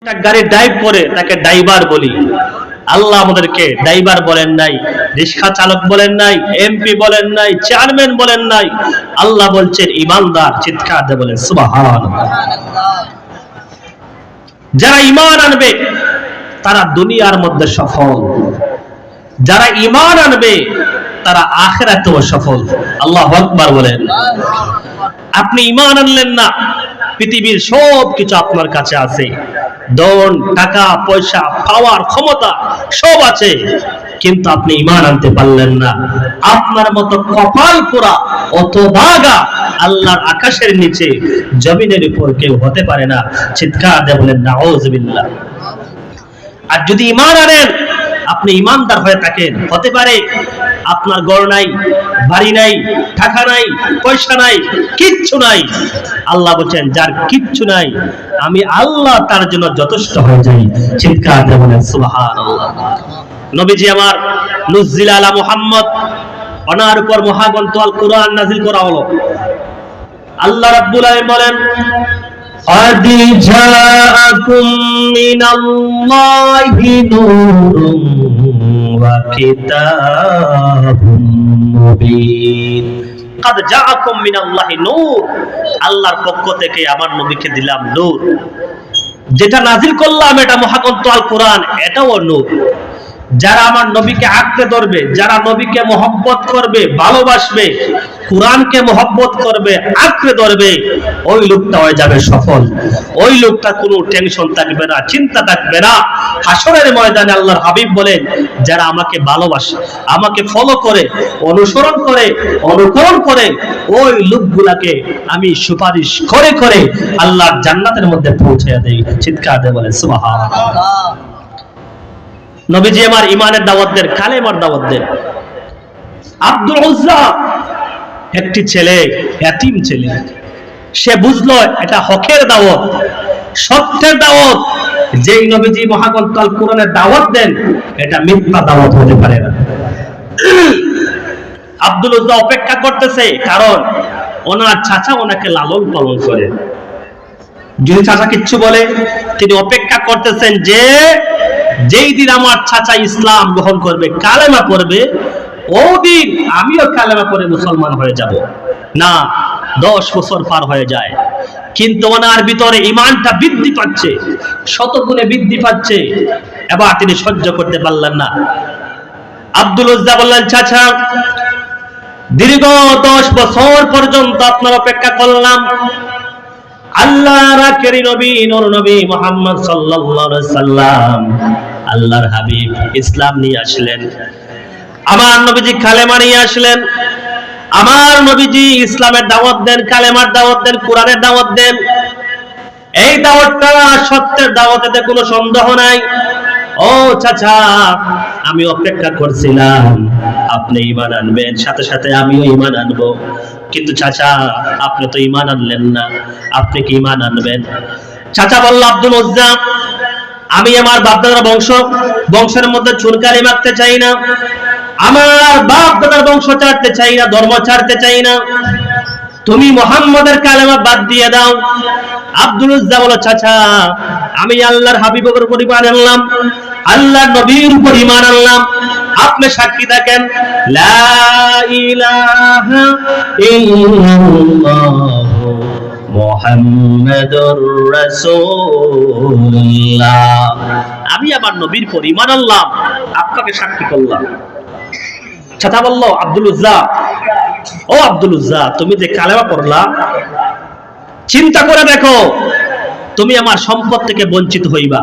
একটা গাড়ি ড্রাইভ করে তাকে ড্রাইভার বলি। আল্লাহ আমাদেরকে ড্রাইভার বলেন নাই, রিক্সা চালক বলেন নাই, এমপি বলেন নাই, চেয়ারম্যান বলেন নাই। আল্লাহ বলছেন ইমানদার। চিৎকার দিয়ে বলেন সুবহানাল্লাহ। যারা ঈমান আনবে তারা দুনিয়ার মধ্যে সফল, যারা ঈমান আনবে তারা আখিরাতেও সফল। আল্লাহু আকবার বলেন। আপনি ঈমান আনলেন না, পৃথিবীর সব কিছু আপনার কাছে আছে, ধন, টাকা, পয়সা, পাওয়ার, ক্ষমতা সব আছে, কিন্তু আপনি ঈমান আনতে পারলেন না। আপনার মতো কপাল পোড়া অতভাগা আল্লাহর আকাশের নিচে জমিনের উপর কেউ হতে পারে না। চিৎকার দিয়ে বলেন নাউযুবিল্লাহ। আর যদি ঈমান আনেন, আপনি ঈমানদার হয়ে থাকেন, হতে পারে আপনার ঘর নাই, বাড়ি নাই, টাকা নাই, পয়সা নাই, কিচ্ছু নাই। আল্লাহ বলেন যার কিচ্ছু নাই আমি আল্লাহ তার জন্য যথেষ্ট হয়ে যাই। চিৎকার দিয়ে বলেন সুবহানাল্লাহ। নবীজি আমার নুজিল আলা মুহাম্মদ, ওনার উপর মহাগ্রন্থ আল কুরআন নাযিল করা হলো। আল্লাহ রাব্বুল আলামিন বলেন قد جاءكم من الله نور وكتاب مبين। قد جاءكم من الله نور, আল্লাহর পক্ষ থেকে আমার নবীকে দিলাম নূর। যেটা নাযিল করলাম এটা মহাগ্রন্থ আল কোরআন, এটাও নূর। যারা আমার নবীকে আঁকড়ে ধরবে, যারা নবীকে মহব্বত করবে, ভালোবাসবে, কোরআনকে মহব্বত করবে, আঁকড়ে ধরবে, ওই লোকটা হয়ে যাবে সফল। ওই লোকটা কোনো টেনশন থাকবে না, চিন্তা থাকবে না। হাসরের ময়দানে আল্লাহর হাবিব বলেন যারা আমাকে ভালোবাসে, আমাকে ফলো করে, অনুসরণ করে, অনুকরণ করে, ওই লোকগুলাকে আমি সুপারিশ করে করে আল্লাহর জান্নাতের মধ্যে পৌঁছে দেই। চিৎকার দিয়ে বলেন সুবহানাল্লাহ। নবীজি আমার ইমানের দাওয়াত দেন, কালেমার দাওয়াত দেন। আব্দুল উজ্জা একটি ছেলে, এতিম ছেলে, সে বুঝলো এটা হকের দাওয়াত, সত্যের দাওয়াত। যেই নবীজি মহাগ্রন্থ আল কোরআনের দাওয়াত দেন এটা মিথ্যা দাওয়াত হতে পারে না। আব্দুল উজ্জা অপেক্ষা করতেছে, কারণ ওনার চাচা ওনাকে লালন পালন করে। যদি চাচা কিচ্ছু বলে, তিনি অপেক্ষা করতেছেন যে যেই দিন আমার চাচা ইসলাম গ্রহণ করবে, কালেমা পড়বে, ওদিন আমিও কালেমা পড়ে মুসলমান হয়ে যাব। না, 10 বছর পার হয়ে যায়, কিন্তু ওনার ভিতরে ঈমানটা বৃদ্ধি পাচ্ছে, শতগুণে বৃদ্ধি পাচ্ছে। এবার তিনি সহ্য করতে পারলেন না। আব্দুল উজ্জা বললেন চাচা, দীর্ঘ 10 বছর পর্যন্ত আপনার অপেক্ষা করলাম। আল্লাহর আখেরি নবী নূর নবী মুহাম্মদ সাল্লাল্লাহু আলাইহি সাল্লাম, আল্লাহর হাবিব ইসলাম নিয়ে আসলেন। আমার নবীজি কালেমা নিয়ে আসলেন। আমার নবীজি ইসলামের দাওয়াত দেন, কালেমার দাওয়াত দেন, কোরআনের দাওয়াত দেন। এই দাওয়াতটা সত্যের দাওয়াত, এতে কোনো সন্দেহ নাই। ও চাচা, আমি অপেক্ষা করছিলাম আপনি ঈমান আনবেন, সাথে সাথে আমিও ঈমান আনবো, কিন্তু চাচা আপনি তো ঈমান আনলেন না, আপনি কি ঈমান আনবেন? চাচা বলল আব্দুল উজ্জা, আমি আমার বাপ দাদার বংশের মধ্যে চুনকালি মারতে চাই না, আমার বাপ দাদার বংশ ছাড়তে চাই না, ধর্ম ছাড়তে চাই না, তুমি মুহাম্মাদের কালেমা বাদ দিয়ে দাও। আব্দুল উজ্জা বলল চাচা, আমি আল্লাহর হাবিবের উপর ঈমান আনলাম, আল্লাহর নবীর উপর ঈমান আনলাম, আপনি সাক্ষী থাকেন লা ইলাহা ইল্লাল্লাহ মুহাম্মাদুর রাসূলুল্লাহ। আমি আমার নবীর উপর ঈমান আনলাম, আপনাকে সাক্ষী করলাম। চাচা বলল আব্দুল উজ্জা, ও আব্দুল উজ্জা, তুমি যে কালেমা পড়লা, চিন্তা করে দেখো, তুমি আমার সম্পদ থেকে বঞ্চিত হইবা।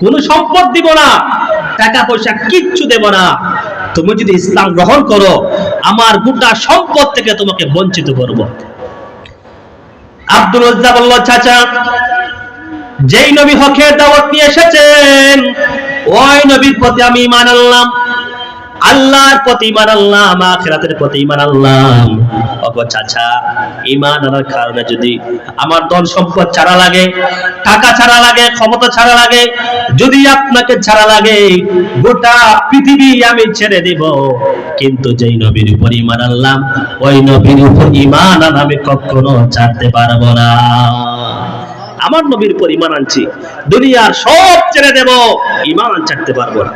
কোন সম্পদ দিব না, টাকা পয়সা কিচ্ছু দেব না। তুমি যদি ইসলাম গ্রহণ করো, আমার গোটা সম্পদ থেকে তোমাকে বঞ্চিত করব। আব্দুল উজ্জা বলল চাচা, যেই নবী হকের দাওয়াত নিয়ে এসেছেন ওই নবীর প্রতি আমি ঈমান আনলাম, আল্লাহর প্রতি ঈমান আনলাম, আখিরাতের প্রতি ঈমান আনলাম। ওগো চাচা, ঈমান আনার কারণে যদি আমার ধন সম্পদ ছাড়া লাগে, টাকা ছাড়া লাগে, ক্ষমতা ছাড়া লাগে, যদি আপনাকে ছাড়া লাগে, গোটা পৃথিবী আমি ছেড়ে দিব, কিন্তু যেই নবীর উপর ঈমান আনলাম ওই নবীর উপর ঈমান আমি কখনো ছাড়তে পারবো না। আমার নবীর উপর ঈমান আনছি, দুনিয়ার সব ছেড়ে দেব, ঈমান ছাড়তে পারবো না।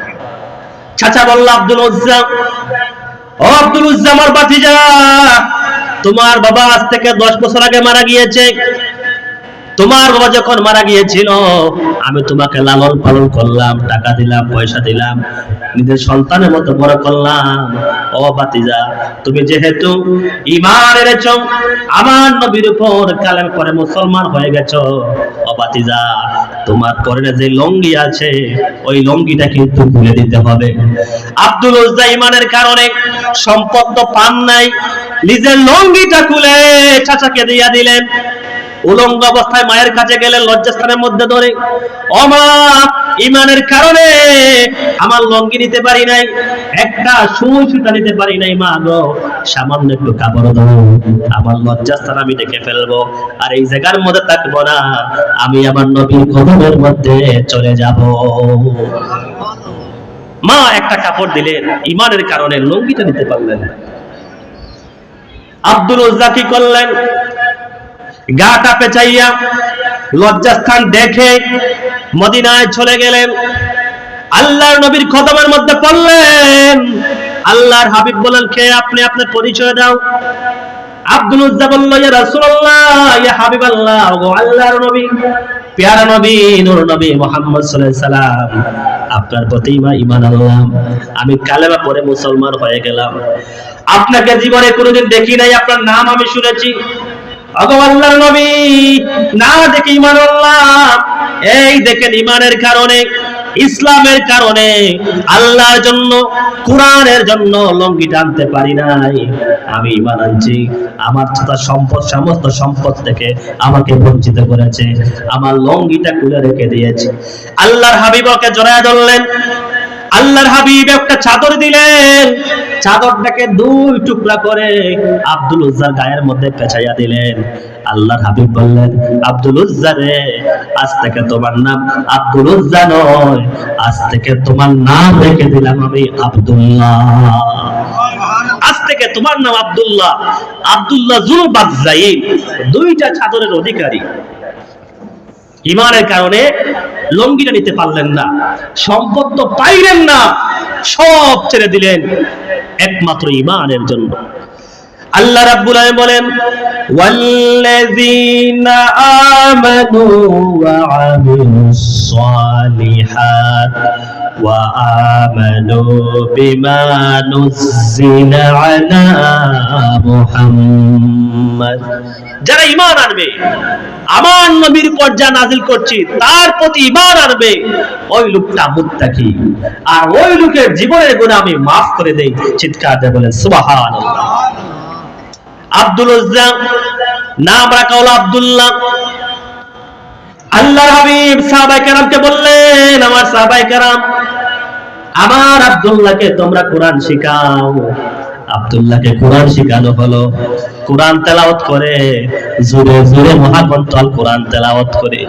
চাচা বলল, আব্দুল উজ্জা, ও আব্দুল উজ্জা আমার ভাতিজা, তোমার বাবা আজ থেকে 10 বছর আগে মারা গিয়েছে। তোমার বাবা যখন মারা গিয়েছিল আমি তোমাকে লালন পালন করলাম, টাকা দিলাম, পয়সা দিলাম, নিজের সন্তানের মতো বড় করলাম। ও ভাতিজা, তুমি যেহেতু ঈমান এনেছো, আমার নবীর উপর কালেমা পড়ে মুসলমান হয়ে গেছো, ও ভাতিজা তোমার পরনে যে লুঙ্গি আছে ওই লুঙ্গিটা কিন্তু খুলে দিতে হবে। আব্দুল উজ্জা ঈমানের কারণে সম্পদ তো পান নাই, নিজের লুঙ্গিটা খুলে চাচাকে দিয়ে দিলেন। উলঙ্গ অবস্থায় মায়ের কাছে গেলেন, লজ্জাস্থানের মধ্যে ধরে, ও মা, ঈমানের কারণে আমার লুঙ্গি নিতে পারি নাই, একটা সুই সুতা নিতে পারি নাই, মা গো সামান্য একটু কাপড় দাও, আমার লজ্জাস্থান আমি ঢেকে ফেলবো, আর এই জায়গার মধ্যে থাকবো না, আমি আমার নবীর কদমের মধ্যে চলে যাব। মা একটা কাপড় দিলেন, ঈমানের কারণে লুঙ্গিটা নিতে পারলেন। আব্দুল উজ্জা কি করলেন? গাটা পেঁচাইয়া লজ্জাস্থান দেখে মদিনায় চলে গেলেন, আল্লাহর নবীর কদমের মধ্যে পড়লেন। আল্লাহর হাবিব বলেন, কে আপনি? আপনার পরিচয় দাও। আব্দুল উজ্জা বলল, ইয়া রাসূলুল্লাহ, ইয়া হাবিবাল্লাহ, ওগো আল্লাহর নবী, প্যারা নবী, নূর নবী মুহাম্মদ সাল্লাল্লাহু আলাইহি সাল্লাম, আপনার প্রতি ঈমান আনলাম, আমি কালেমা পড়ে মুসলমান হয়ে গেলাম। আপনাকে জীবনে কোনোদিন দেখি নাই, আপনার নাম আমি শুনেছি। ওগো আল্লাহর নবী, না দেখে ঈমান আনলাম। এই দেখেন, ঈমানের কারণে, ইসলামের কারণে, আল্লাহর জন্য, কোরআনের জন্য লুঙ্গি টানতে পারি নাই, আমি ঈমান আনছি। আমার তথা সম্পদ, সমস্ত সম্পদ থেকে আমাকে বঞ্চিত করেছে, আমার লুঙ্গিটা খুলে রেখে দিয়েছে। আল্লাহর হাবিব ওকে জড়ায় ধরলেন। আল্লাহর হাবিব একটা চাদর দিলেন, চাদরটাকে 2 টুকরা করে আব্দুল উজ্জার গায়ের মধ্যে পেঁচাইয়া দিলেন। আল্লাহর হাবিব বললেন, আব্দুল উজ্জা রে, আজ থেকে তোমার নাম আব্দুল উজ্জা নয়, আজ থেকে তোমার নাম রেখে দিলাম আমি আব্দুল্লাহ। আজ থেকে তোমার নাম আব্দুল্লাহ। আব্দুল্লাহ যুলবাজ্জাইন, 2টা চাদরের অধিকারী। ঈমানের কারণে লুঙ্গিটা নিতে পারলেন না, সম্পদ তো পাইলেন না, সব ছেড়ে দিলেন একমাত্র ঈমানের জন্য। আল্লাহ রাব্বুল আলামিন বলেন, ওয়াল্লাযীনা আমানু ওয়া আমিলুস সালিহাত ওয়া আমানু বিমা নুযিলা আলা মুহাম্মাদ, যারা ঈমান আনবে, আমার নবীর উপর যা নাযিল করছি তার প্রতি ঈমান আনবে, ওই লোকটা মুত্তাকি, আর ওই লোকের জীবনের গুনাহ আমি maaf করে দেই। চিৎকার দিয়ে বলেন সুবহানাল্লাহ। আব্দুল উজ্জা নাম রাখা হলো আব্দুল্লাহ। আল্লাহর হাবিব সাহাবায়ে কেরামকে বললেন, আমার সাহাবায়ে কেরাম, আমার আব্দুল্লাহকে তোমরা কোরআন শিখাও। আব্দুল্লাহকে কোরআন শিখানো হলো। কোরআন তেলাওয়াত করে, জোরে জোরে মহাগ্রন্থ আল কোরআন তেলাওয়াত করে।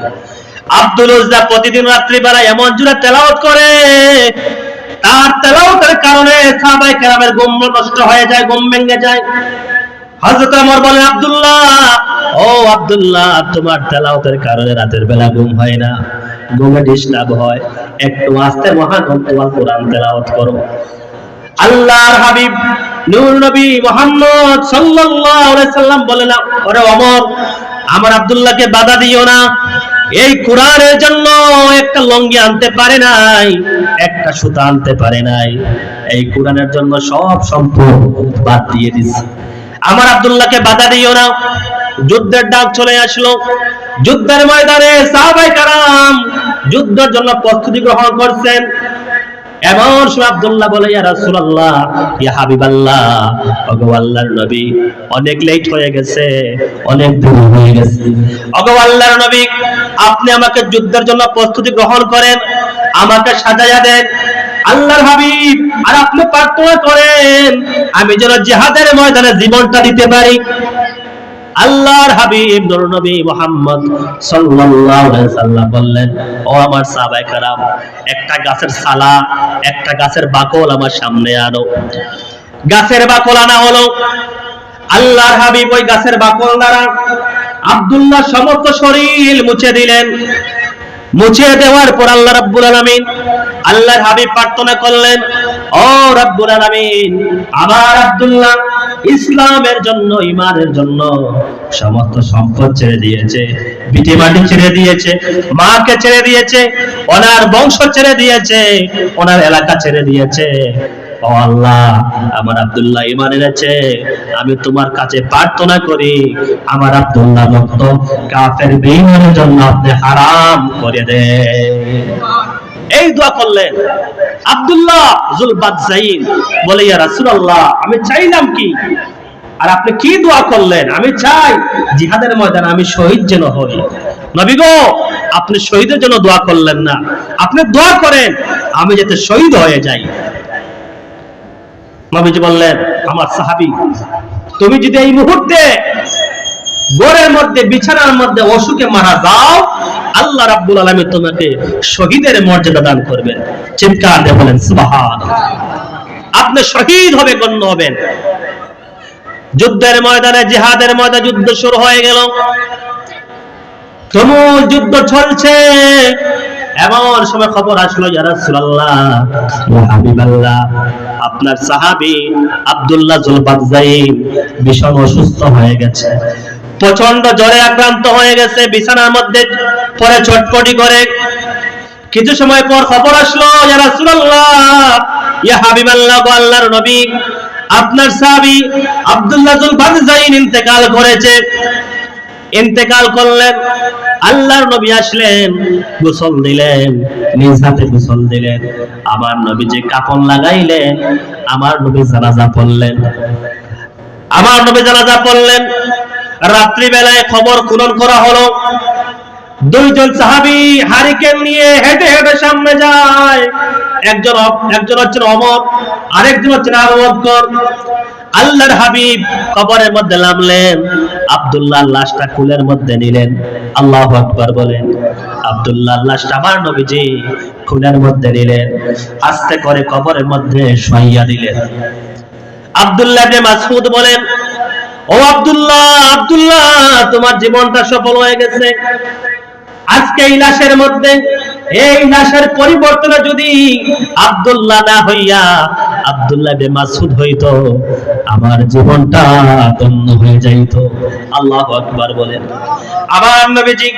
আব্দুল উজ্জা প্রতিদিন রাত্রি বেলা এমন জোরে তেলাওয়াত করে, তার তেলাওয়াতের কারণে সাহাবায়ে কেরামের ঘুম নষ্ট হয়ে যায়, ঘুম ভেঙে যায়। হযরত ওমর বলেন, আব্দুল্লাহ, ও আব্দুল্লাহ, তোমার তেলাওয়াতের কারণে রাতের বেলা ঘুম হয় না, ঘুমে ডিস্টার্ব হয়, একটু আস্তে মহাগ্রন্থ আল কোরআন তেলাওয়াত করো। আল্লাহর হাবিব নূর নবী মুহাম্মদ সাল্লাল্লাহু আলাইহি সাল্লাম বলেন, ওরে ওমর, আমার আব্দুল্লাহকে বাধা দিও না, এই কোরআনের জন্য একটা লুঙ্গি আনতে পারে নাই, একটা সুতা আনতে পারে নাই, এই কোরআনের জন্য সব সম্পদ বাদ দিয়ে দিয়েছে। আমার আব্দুল্লাহকে বাধা দিও না। যুদ্ধের ডাক চলে আসলো। যুদ্ধের ময়দানে সাহাবায়ে কেরাম যুদ্ধের জন্য প্রস্তুতি গ্রহণ করছেন। এমন সময় আব্দুল্লাহ বলে, ইয়া রাসূলুল্লাহ, ইয়া হাবিবাল্লাহ, ওগো আল্লাহর নবী, অনেক লেট হয়ে গেছে, অনেক দেরি হয়ে গেছে। ওগো আল্লাহর নবী, আপনি আমাকে যুদ্ধের জন্য প্রস্তুতি গ্রহণ করেন, আমাকে সাজায়া দেন। আল্লাহর হাবিব আর আপনি প্রার্থনা করেন আমি যেন জিহাদের ময়দানে জীবনটা দিতে পারি। আল্লাহর হাবিব নূর নবী মুহাম্মদ সাল্লাল্লাহু আলাইহি সাল্লাম বললেন, ও আমার সাহাবায়ে কেরাম, একটা গাছের ছালা, একটা গাছের বাকল আমার সামনে আনো। গাছের বাকল আনা হলো। আল্লাহর হাবিব ওই গাছের বাকল দ্বারা আব্দুল্লাহ সমস্ত শরীর মুছে দিলেন। মুছে দেওয়ার পর আল্লাহ রাব্বুল আলামিন, আল্লাহর হাবিব প্রার্থনা করলেন, ও রাব্বুল আলামিন, আমার আব্দুল্লাহ ইসলামের জন্য, ঈমানের জন্য সমস্ত সম্পদ ছেড়ে দিয়েছে, ভিটে মাটি ছেড়ে দিয়েছে, মাকে ছেড়ে দিয়েছে, ওনার বংশ ছেড়ে দিয়েছে, ওনার এলাকা ছেড়ে দিয়েছে। ও আল্লাহ, আমার আব্দুল্লাহ ঈমান এনেছে, আমি তোমার কাছে প্রার্থনা করি আমার আব্দুল্লাহ রক্ত কাফের বেঈমানের জন্য আপনি হারাম করে দেন। এই দোয়া করলেন আব্দুল্লাহ যুলবাদজাইন। বলে, ইয়া রাসূলুল্লাহ, আমি চাইলাম কি আর আপনি কি দোয়া করলেন? আমি চাই জিহাদের ময়দানে আমি শহীদ যেন হই। নবী গো, আপনি শহীদের জন্য দোয়া করলেন না, আপনি দোয়া করেন আমি যাতে শহীদ হয়ে যাই। নবীজি বললেন, আমার সাহাবী, তুমি যদি এই মুহূর্তে ঘরের মধ্যে, বিছানার মধ্যে অসুখে মারা যাও, আল্লাহ রাব্বুল আলামিন তোমাকে শহীদের মর্যাদা দান করবেন। চিৎকার দিয়ে বলেন সুবহানাল্লাহ। আপনি শহীদ হবে, গণ্য হবেন। যুদ্ধের ময়দানে, জিহাদের ময়দানে যুদ্ধ শুরু হয়ে গেল। তুমুল যুদ্ধ চলছে। এমন সময় খবর আসলো, ইয়া রাসূলুল্লাহ, ইয়া হাবিবাল্লাহ, আপনার সাহাবী আব্দুল্লাহ যুলবাদজাইন ভীষণ অসুস্থ হয়ে গেছে, প্রচন্ড জ্বরে আক্রান্ত হয়ে গেছে, বিছানার মধ্যে পড়ে ছটফটি করে। কিছু সময় পর খবর আসলো, ইয়া রাসূলুল্লাহ, ইয়া হাবিবাল্লাহ, গো আল্লাহর নবী, আপনার সাহাবী আব্দুল্লাহ যুলবাদজাইন ইন্তেকাল করেছে। ইন্তেকাল করলেন। আল্লাহর নবী আসলেন, গোসল দিলেন, নিজ হাতে গোসল দিলেন, আমার নবী যে কাফন লাগাইলেন, আমার নবী জানাজা পড়লেন। আমার নবী জানাজা পড়লেন। রাত্রি বেলায় খবর কুরন করা হলো। দুইজন সাহাবী হারিকেন নিয়ে হেঁটে হেঁটে সামনে যায়। একজন হচ্ছেন ওমর, আরেকজন হচ্ছেন আবু বকর। আল্লাহর হাবিব কবরের মধ্যে নামলেন, আব্দুল্লাহর লাশটা কুলের মধ্যে নিলেন। আল্লাহু আকবার বলেন। আব্দুল্লাহর লাশটা আমার নবীজি কুলের মধ্যে নিলেন, আস্তে করে কবরের মধ্যে শোয়াইয়া দিলেন। আব্দুল্লাহ ইবনে মাসউদ বলেন, ও আব্দুল্লাহ, আব্দুল্লাহ, তোমার জীবনটা সফল হয়ে গেছে। আজকে এই লাশের মধ্যে, এই লাশের পরিবর্তনে যদি আব্দুল্লাহ না হইয়া আব্দুল্লাহ ইবনে মাসউদ হইতো, আমার জীবনটা ধন্য হয়ে যাইত। আল্লাহু আকবার বলেন। আবার নবীজি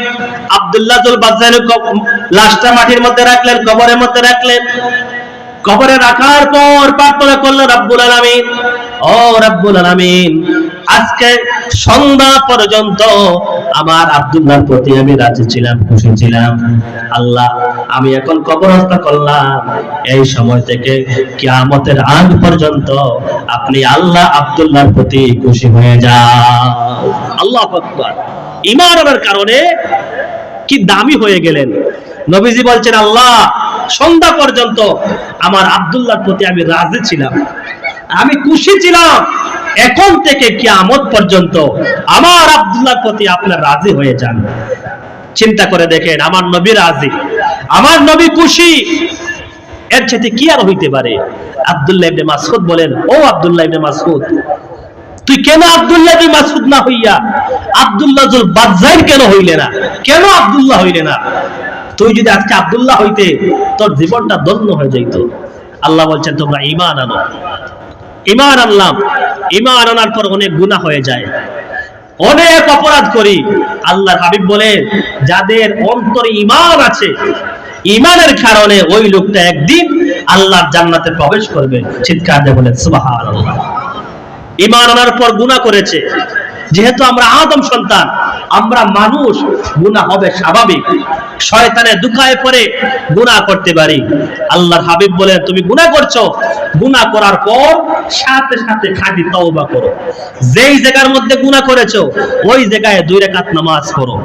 আব্দুল্লাহ যুলবাদজাইনের লাশটা মাটির মধ্যে রাখলেন, কবরের মধ্যে রাখলেন। কবরে রাখার পর প্রার্থনা করলেন, রব্বুল আলামিন, ও রব্বুল আলামিন, আজকে সন্ধ্যা পর্যন্ত আমার আব্দুল্লাহর প্রতি আমি রাজি ছিলাম, খুশি ছিলাম। আল্লাহ, আমি এখন কবরস্থ করলাম, এই সময় থেকে কিয়ামতের আগ পর্যন্ত আপনি আল্লাহ আব্দুল্লাহর প্রতি খুশি হয়ে যান। আল্লাহু আকবার। ঈমানের কারণে কি দামি হয়ে গেলেন। নবীজি বলছেন, আল্লাহ, সন্ধ্যা পর্যন্ত আমার আব্দুল্লাহর প্রতি আমি রাজি ছিলাম, আমি খুশি ছিলাম, এখন থেকে কিয়ামত পর্যন্ত আমার আব্দুল্লাহর প্রতি আপনার রাজি হয়ে যান। চিন্তা করে দেখেন, আমার নবী রাজি, আমার নবী খুশি, এর সাথে কি আর হইতে পারে? আব্দুল্লাহ ইবনে মাসউদ বলেন, ও আব্দুল্লাহ ইবনে মাসউদ, তুই কেন আব্দুল্লাহ ইবনে মাসউদ না হইয়া আব্দুল্লাহ যুলবাদজাইন কেন হইলে না? কেন আব্দুল্লাহ হইলে না? তুই যদি আজকে আব্দুল্লাহ হইতে, তোর জীবনটা ধন্য হয়ে যাইত। আল্লাহ বলছেন, তোমরা ঈমান আনো। ঈমান আনলাম। ঈমান আনার পর অনেক গুনাহ হয়ে যায়, অনেক অপরাধ করি। আল্লাহর হাবিব বলেন, যাদের অন্তরে ঈমান আছে, ঈমানের কারণে ওই লোকটা একদিন আল্লাহর জান্নাতে প্রবেশ করবে। চিৎকার দিয়ে বলেন সুবহানাল্লাহ। ঈমান আনার পর গুনাহ করেছে। যেহেতু আমরা আদম সন্তান, আমরা মানুষ, গুনাহ হবে স্বাভাবিক। শয়তানের দুকায় পড়ে গুনাহ করতে পারি। আল্লাহর হাবিব বলেন, তুমি গুনাহ করছো, গুনাহ করার পর সাথে সাথে খাঁটি তওবা করো। যেই জায়গার মধ্যে গুনাহ করেছো, ওই জায়গায় 2 রাকাত নামাজ পড়ো,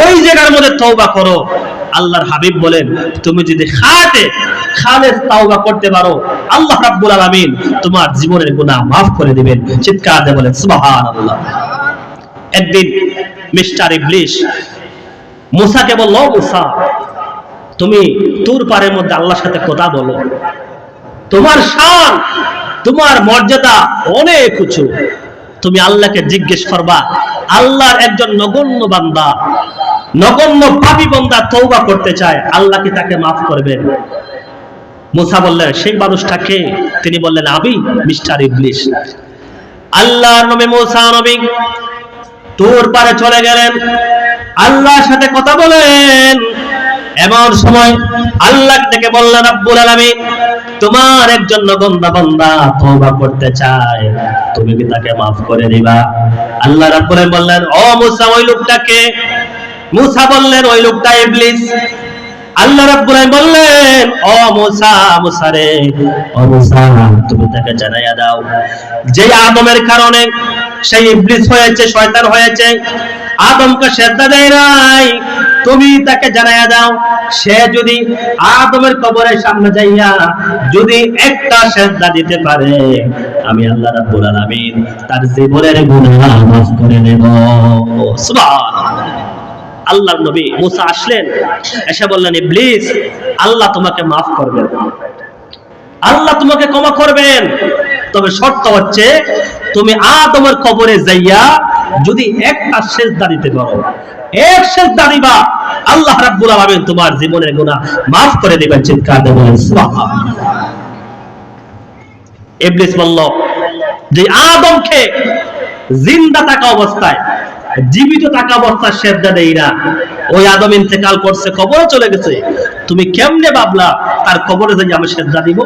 ওই জায়গার মধ্যে তওবা করো। আল্লাহর হাবিব বলেন, তুমি যদি খালেস তওবা করতে পারো, আল্লাহ রাব্বুল আলামিন তোমার জীবনের গুনাহ maaf করে দিবেন। চিৎকার দিয়ে বলেন সুবহানাল্লাহ। একদিন মিস্টার ইবলিস মুসাকে বলল, মুসা, তুমি তুর পারের মধ্যে আল্লাহর সাথে কথা বলো, তোমার শান, তোমার মর্যাদা অনেক উঁচু, তুমি আল্লাহকে জিজ্ঞেস করবা, আল্লাহর একজন নগণ্য বান্দা, নগণ্য পাপী বান্দা তওবা করতে চায়, আল্লাহ কি তাকে মাফ করবেন? মুসা বললেন, সেই মানুষটাকে? তিনি বললেন, আমি মিস্টার ইবলিস। আল্লাহর নবী মুসা নবী তুর পারে চলে গেলেন, আল্লাহর সাথে কথা বলেন। এমন সময় আল্লাহ থেকে বললেন, রব্বুল আলামিন, তোমার একজন নগণ্য বান্দা তওবা করতে চায়, তুমি কি তাকে মাফ করে দিবা? আল্লাহ রাব্বুল আলামিন বললেন, ও মুসা, ওই লোকটাকে? মুসা বললেন, ওই লোকটা ইবলিস। আল্লাহ রাব্বুল আলামিন বললেন, ও মুসা, মুসা রে, ও মুসা, তুমি তাকে জানাইয়া দাও, যে আদমের কারণে সেই ইবলিস হয়েছে, শয়তান হয়েছে, আদমকে সেজদা দেয় নাই, তুমি তাকে জানাইয়া দাও, সে যদি আদমের কবরের সামনে যাইয়া যদি একটা সেজদা দিতে পারে, আমি আল্লাহ রাব্বুল আলামিন তার জীবনের গুনাহ মাফ করে দেব। সুবহানাল্লাহ। আল্লাহর নবী মুসা আসলেন, এসে বললেন, ইবলিস, আল্লাহ তোমাকে মাফ করবেন, আল্লাহ তোমাকে ক্ষমা করবেন, তবে শর্ত হচ্ছে তুমি আদমের কবরে যাইয়া যদি একটা সেজদা দিতে পারো, এক সেজদা দিবা, আল্লাহ রাব্বুল আলামিন তোমার জীবনের গুনাহ মাফ করে দিবেন। চিৎকার দিয়ে বলেন সুবহানাল্লাহ। ইবলিস বলল, যে আদমকে জিন্দা থাকা অবস্থায়, জীবিত থাকা অবস্থায় সেজদা দেই না, ওই আদম ইন্তেকাল করছে, কবরে চলে গেছে, তুমি কেমনে ভাবলা তার কবরে যাই আমি সেজদা দিব?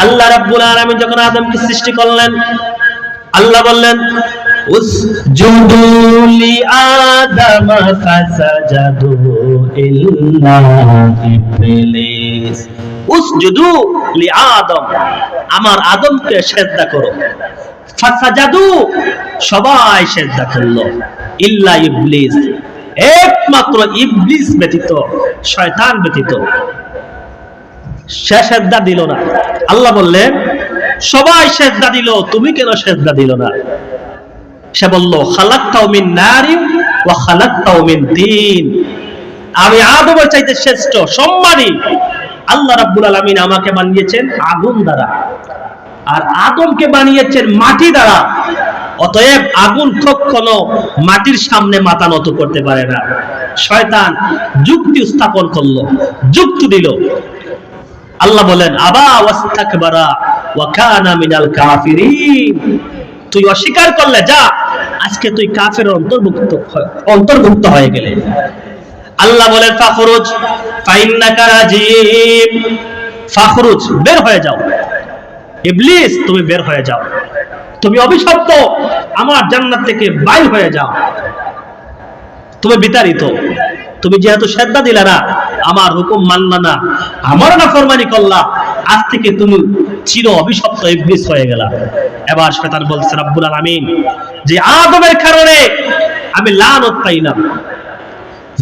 আল্লাহ রাব্বুল আলামিন যখন আদমকে সৃষ্টি করলেন, আল্লাহ বললেন, উসজুদু লি আদম ফাসাজাদু ইল্লা ইবলিস। উসজুদু লি আদম, আমার আদমকে সেজদা করো। ফাসাজাদু, সবাই সেজদা করলো, ইল্লা ইবলিস, একমাত্র ইবলিস ব্যতীত, শয়তান ব্যতীত, সে সেজদা দিল না। আল্লাহ বললেন, সবাই সেজদা দিল, তুমি কেন সেজদা দিল না? সে বলল, খালাকতাহু মিন নারিন ওয়া খালাকতাহু মিন তিন, আমি আদমের চাইতে শ্রেষ্ঠ, সম্মানী। আল্লাহ রাব্বুল আলামিন আমাকে বানিয়েছেন আগুন দ্বারা, আর আদমকে বানিয়েছেন মাটি দ্বারা, অতএব আগুন কখনো মাটির সামনে মাথা নত করতে পারে না। শয়তান যুক্তি স্থাপন করলো, যুক্তি দিল। আল্লাহ বলেন, আবা ওয়াস্তাকবারা ওয়া কানা মিনাল কাফিরিন, তুই অস্বীকার করলে, যা, আজকে তুই কাফের অন্তর্ভুক্ত হয়ে গেলে। আল্লাহ বলেন, ফাখরুজ ফাইন্নাকা রাজিম, ফাখরুজ, বের হয়ে যাও, ইবলিস তুমি বের হয়ে যাও, তুমি অভিশপ্ত, আমার জান্নাত থেকে বাইর হয়ে যাও, তুমি বিতাড়িত, তুমি যেহেতু সেজদা দিলা না, আমার হুকুম মানলা না, আমার নাফরমানি করলা, আজ থেকে তুমি চির অভিশপ্ত ইবলিস হয়ে গেলা। এবার শয়তান বলছে, রব্বুল আলামিন, যে আদমের কারণে আমি লানত পাইলাম,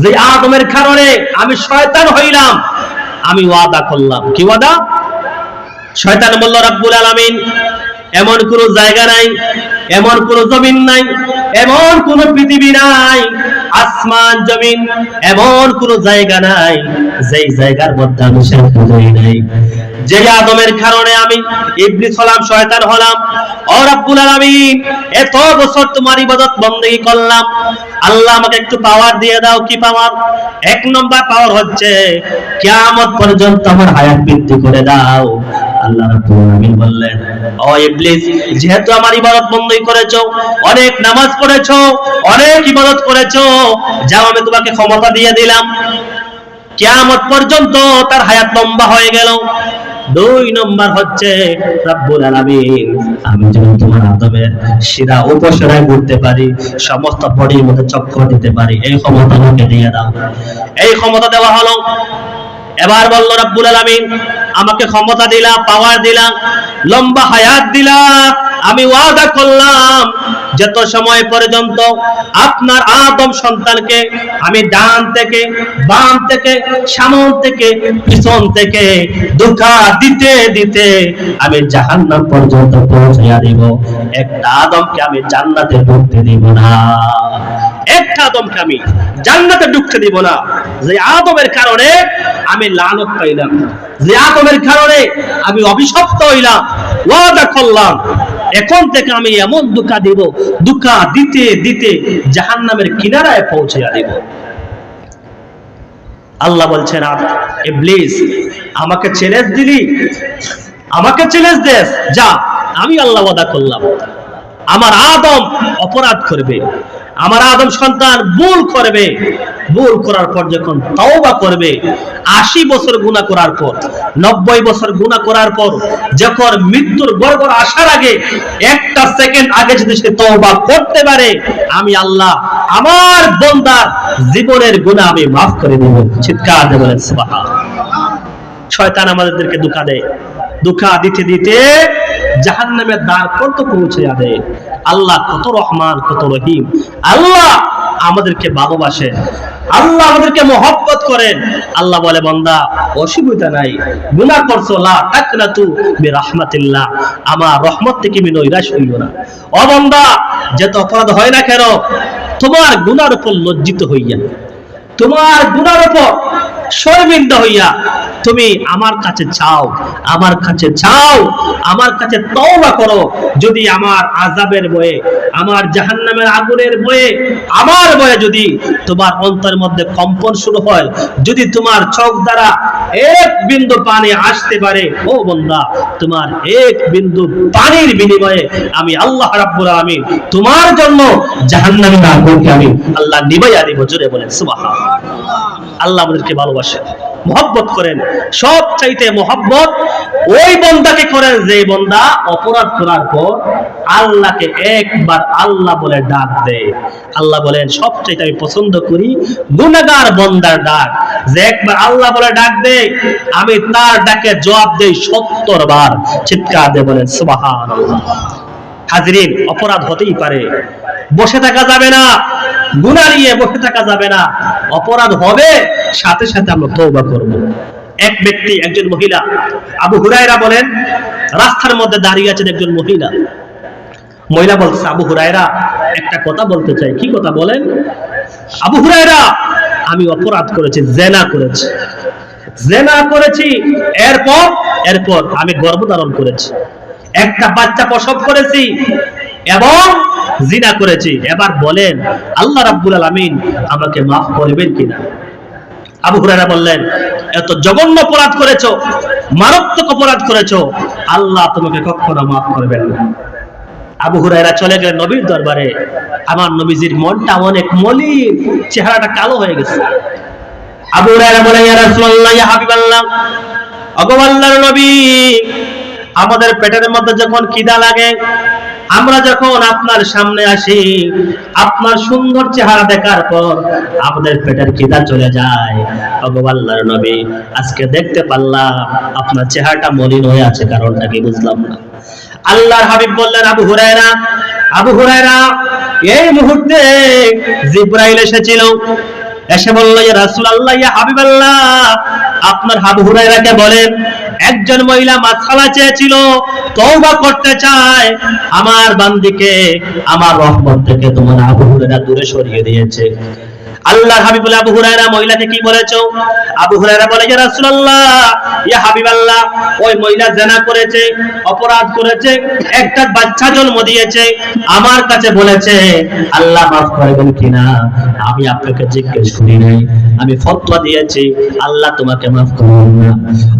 যে আদমের কারণে আমি শয়তান হইলাম, আমি ওয়াদা করলাম। কি ওয়াদা? শয়তান বলল, রব্বুল আলামিন, এমন কোন জায়গা নাই, এমন কোন জমিন নাই, এমন কোন পৃথিবী নাই, আসমান জমিন এমন কোন জায়গা নাই যেই জায়গার মধ্যে আমি সেজদা করি নাই, যে আদমের কারণে আমি ইবলিস হলাম, শয়তান হলাম। ও রব্বুল আলামিন, এত বছর তোমার ইবাদত বندگی করলাম, আল্লাহ আমাকে একটু পাওয়ার দিয়ে দাও। কি পাওয়ার? এক নম্বর পাওয়ার হচ্ছে কিয়ামত পর্যন্ত আমার হায়াত বৃদ্ধি করে দাও। আল্লাহ রাব্বুল আলামিন বললেন, ও ইবলিস, যেহেতু আমার ইবাদত বندگی করেছো, অনেক নামাজ পড়েছো, অনেক ইবাদত করেছো, যাও, আমি তোমাকে ক্ষমতা দিয়ে দিলাম, কিয়ামত পর্যন্ত তার হায়াত লম্বা হয়ে গেল। দুই নম্বর হচ্ছে রব্বুল আলামিন, আমি যেন তোমার আদমের শিরা উপশিরায় ঘুরতে পারি, সমস্ত বডির মধ্যে চক্কর দিতে পারি, এই ক্ষমতা আমাকে দিয়ে দাও। এই ক্ষমতা দেওয়া হলো। এবার বলল রব্বুল আলামিন, আমাকে ক্ষমতা দিলা, পাওয়ার দিলা, লম্বা হায়াত দিলা, আমি ওয়াদা করলাম যত সময় পর্যন্ত আপনার আদম সন্তানকে আমি ডান থেকে, বাম থেকে, সামনে থেকে, পিছন থেকে ধোঁকা দিতে দিতে আমি জাহান্নাম পর্যন্ত পৌঁছাইয়া দিব, একটা আদমকে আমি জান্নাতে ঢুকতে দিব না, একটা আদমকে আমি জান্নাতে ঢুকতে দিব না। যে আদমের কারণে আমি লানত পাইলাম, যে আদমের কারণে আমি অভিশপ্ত হইলাম, ওয়াদা করলাম এখন থেকে আমি এমন ধোঁকা দিব, ধোঁকা দিতে দিতে জাহান্নামের কিনারায় পৌঁছে দিব। আল্লাহ বলছেন, ইবলিস আমাকে চ্যালেঞ্জ দিলি, আমাকে চ্যালেঞ্জ দেস, যা আমি আল্লাহ ওয়াদা করলাম আমার আদম অপরাধ করবে, আমার আদম সন্তান ভুল করবে, ভুল করার পর যখন তওবা করবে, 80 বছর গুনাহ করার পর, 90 বছর গুনাহ করার পর, যখন মৃত্যুর গড়গড় আসার আগে, একটা সেকেন্ড আগে যদি সে তওবা করতে পারে, আমি আল্লাহ আমার বান্দার জীবনের গুনাহ আমি মাফ করে দেব। চিৎকার দিয়ে বলেন সুবহানাল্লাহ। শয়তান আমাদেরকে ধোঁকা দেয়, ধোঁকা দিতে দিতে জাহান্নামের দ্বার পর্যন্ত পৌঁছে যাবে। আল্লাহ কত রহমান, কত রহিম। আল্লাহ আমাদেরকে ভালোবাসেন, আল্লাহ আমাদেরকে মহব্বত করেন। আল্লাহ বলে, বান্দা অসুবিধা নাই, গুনাহ করছো, লা তাকনাতু বিরাহমাতিল্লাহ, আমার রহমত থেকে তুমি নৈরাশ হইও না। ও বান্দা, যত অপরাধ হয় না কেন, তোমার গুনার উপর লজ্জিত হইয়া, তোমার গুনার উপর শর্মিন্দা হইয়া তুমি আমার কাছে চাও, আমার কাছে চাও, আমার কাছে তওবা করো। যদি আমার আযাবের ভয়ে, আমার জাহান্নামের আগুনের ভয়ে, আমার ভয়ে যদি তোমার অন্তরের মধ্যে কম্পন শুরু হয়, যদি তোমার চোখ দ্বারা এক বিন্দু পানি আসতে পারে, ও বান্দা, তোমার এক বিন্দু পানির বিনিময়ে আমি আল্লাহ রাব্বুল আলামিন তোমার জন্য জাহান্নামের আগুনকে আমি আল্লাহ নিভাইয়া দিব। জোরে বলেন সুবহানাল্লাহ। আল্লাহ আমাদেরকে ভালোবাসেন, মহব্বত করেন। সব চাইতে মহব্বত ওই বান্দাকে করেন যে বান্দা অপরাধ করার পর আল্লাহকে একবার আল্লাহ বলে ডাক দেয়। আল্লাহ বলেন, সব চাইতে আমি পছন্দ করি গুনাহগার বান্দার ডাক, যে একবার আল্লাহ বলে ডাক দেয়, আমি তার ডাকে জবাব দেই 70 বার। চিৎকার দিয়ে বলেন সুবহানাল্লাহ। হাজরিন, অপরাধ হতেই পারে, বসে থাকা যাবে না, গুনাহ নিয়ে বসে থাকা যাবে না। অপরাধ হবে, সাথে সাথে আমরা তওবা করব। এক ব্যক্তি, একজন মহিলা, আবু হুরায়রা বলেন, রাস্তার মধ্যে দাঁড়িয়ে আছেন একজন মহিলা। মহিলা বলছে, আবু হুরায়রা একটা কথা বলতে চাই। কি কথা বলেন? আবু হুরায়রা, আমি অপরাধ করেছি, জিনা করেছি, জিনা করেছি, এরপর আমি গর্ভধারণ করেছি, একটা বাচ্চা প্রসব করেছি এবং জিনা করেছি। এবার বলেন আল্লাহ রাব্বুল আলামিন আমাকে মাফ করবেন কিনা? আবু হুরায়রা বললেন, এত জঘন্য অপরাধ করেছো, মারাত্মক অপরাধ করেছো, আল্লাহ তোমাকে কখনো মাফ করবেন না। আবু হুরায়রা চলে গেলেন নবীর দরবারে। আমার নবীজির মনটা অনেক মলিন, চেহারাটা কালো হয়ে গেছে। আবু হুরায়রা বলে, ইয়া রাসূলুল্লাহ, ইয়া হাবিবাল্লাহ, ওগো আল্লাহর নবী, আমাদের পেটের মধ্যে যখন খিদা লাগে, আমরা যখন আপনার সামনে আসি, আপনার সুন্দর চেহারা দেখার পর আমাদের পেটের খিদা চলে যায়। ওগো আল্লাহর নবী, আজকে দেখতে পারলাম আপনার চেহারাটা মলিন হয়ে আছে, কারণটা কি বুঝলাম না। আল্লাহর হাবিব বললেন, আবু হুরায়রা, আবু হুরায়রা, এই মুহূর্তে জিবরাইল এসেছিল, এসে বলল, ইয়া রাসূলুল্লাহ, ইয়া হাবিবাল্লাহ, আপনার আবু হুরায়রাকে বলেন, একজন মহিলা মাসআলা চেয়েছিল, তওবা করতে চায়, আমার বান্দিকে আমার রহমত থেকে তোমার আবু হুরায়রা দূরে সরিয়ে দিয়েছে। আল্লাহর হাবিব বলে, আবু হুরায়রা, মহিলাকে কি বলেছো? আবু হুরায়রা বলে, ইয়া রাসূলুল্লাহ, ইয়া হাবিবাল্লাহ, ওই মহিলা জিনা করেছে, অপরাধ করেছে, একটা বাচ্চা জন্ম দিয়েছে, আমার কাছে বলেছে আল্লাহ মাফ করবেন কিনা। আমি আপনাকে জিজ্ঞেস করি নাই, আমি ফতোয়া দিয়েছি, আল্লাহ তোমাকে মাফ করবেন না।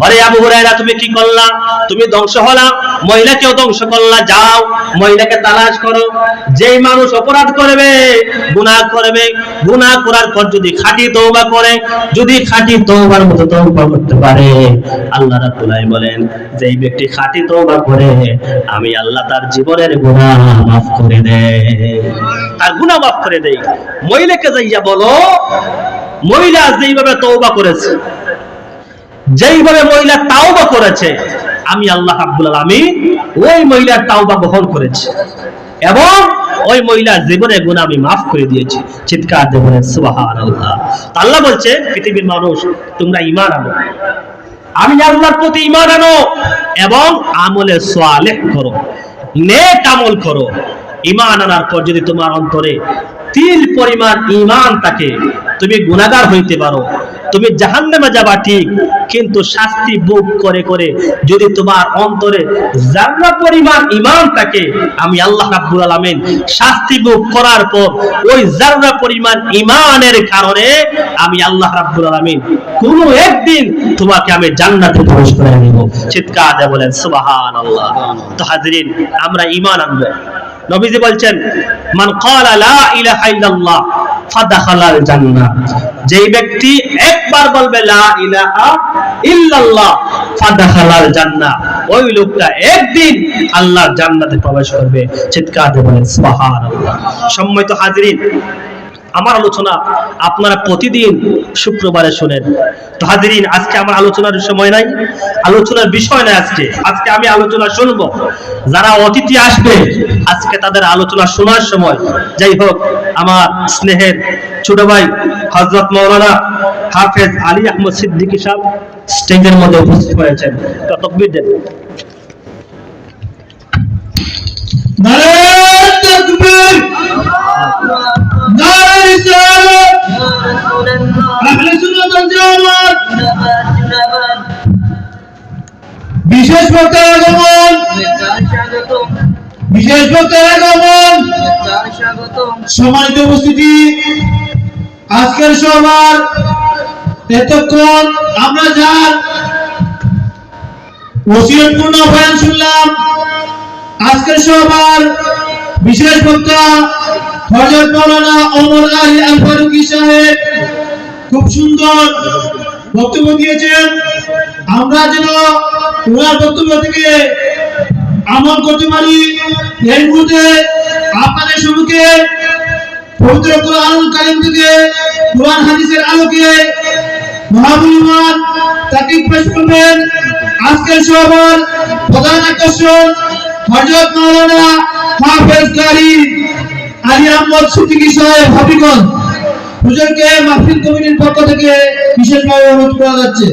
আরে আবু হুরায়রা, তুমি কি করলা? তুমি ধ্বংস হলা, মহিলাকেও ধ্বংস করলা। যাও, মহিলাকে তালাশ করো। যেই মানুষ অপরাধ করবে, গুনাহ করবে, গুনাহ করার পর যদি খাঁটি তওবা করে, যদি খাঁটি তওবার মতো তওবা করতে পারে, আল্লাহ রাব্বুল আলামিন বলেন, যেই ব্যক্তি খাঁটি তওবা করে, আমি আল্লাহ তার জীবনের গুনাহ মাফ করে দেই, তার গুনাহ মাফ করে দেই। মহিলাকে যাইয়া বলো, মহিলা যেইভাবে তওবা করেছে, যেইভাবে মহিলা তাওবা করেছে, আমি আল্লাহ রাব্বুল আলামিন ওই মহিলার তাওবা গ্রহণ করেছি এবং ওই মহিলার জীবনের গুনাহ আমি মাফ করে দিয়েছি। চিৎকার দিয়ে বলেন সুবহানাল্লাহ। আল্লাহ বলছে, পৃথিবীর মানুষ, তোমরা ঈমান আনো, আমি আল্লাহর প্রতি ঈমান আনো এবং আমলে সালেহ করো, নেক আমল করো। ঈমান আনার পর যদি তোমার অন্তরে তিল পরিমাণ ঈমান থাকে, তুমি গুনাহগার হইতে পারো, তুমি জাহান্নামে যাবা ঠিক, কিন্তু শাস্তি ভোগ করে করে যদি তোমার অন্তরে যারা পরিমাণ ঈমান থাকে, আমি আল্লাহ রাব্বুল আলামিন শাস্তি ভোগ করার পর ওই যারা পরিমাণ ঈমানের কারণে আমি আল্লাহ রাব্বুল আলামিন কোনো একদিন তোমাকে আমি জান্নাতে প্রবেশ করায় দেব। চিৎকার দিয়ে বলেন সুবহানাল্লাহ। তো হাজরিন, আমরা ঈমান আনবো। নবীজি বলছেন, মান ক্বালা লা ইলাহা ইল্লাল্লাহ ফাদাখালাল জান্নাহ, যেই ব্যক্তি একবার বলবে লা ইলাহা ইল্লাল্লাহ ফাদাখালাল জান্নাহ, ওই লোকটা একদিন আল্লাহর জান্নাতে প্রবেশ করবে। চিৎকার দিয়ে বলেন সুবহানাল্লাহ। সম্মানিত হাজরিন, আমার আলোচনা আপনারা প্রতিদিন শুক্রবারে শুনেন। তো হাজরিন, আজকে আমার আলোচনার সময় নাই, আলোচনার বিষয় নাই আজকে আমি আলোচনা শুনবো। যারা অতিথি আসবে আজকে তাদের আলোচনা শোনার সময়, যাই হোক, আমার স্নেহের ছোট ভাই হযরত মাওলানা হাফেজ আলী আহমদ সিদ্দিকী সাহেব স্টেজের মধ্যে উপস্থিত হয়েছেন। তো তাকবীর দেন। নারে তাকবীর, নারে রিসালাত, আহলে সুন্নাত ওয়াল জামাত। বিশেষ বক্তার আগমন, বিশেষ বক্তার আগমন। সম্মানিত উপস্থিতি, আজকের সভার এতক্ষণ আমরা যার ওসিয়তপূর্ণ বয়ান শুনলাম, আজকের সভার বিশেষ বক্তা হযরত মাওলানা ওমর আলী আল ফারুকী সাহেব খুব সুন্দর বক্তব্য দিয়েছেন। আমরা যেন ওনার বক্তব্য থেকে আমল করতে পারি। এই মুহূর্তে আপনাদের সম্মুখে পবিত্র কোরআনুল কারীম থেকে কোরআন হাদিসের আলোকে মহামূল্যবান তাকরীর পেশ করবেন। আজকের সভার প্রধান আকর্ষণ হযরত মাওলানা হাফেজ কারি আলী আহমদ সিদ্দিকী সাহেব হাবিগঞ্জ। হুজুরকে মাহফিল কমিটির পক্ষ থেকে বিশেষভাবে অনুরোধ করা যাচ্ছে।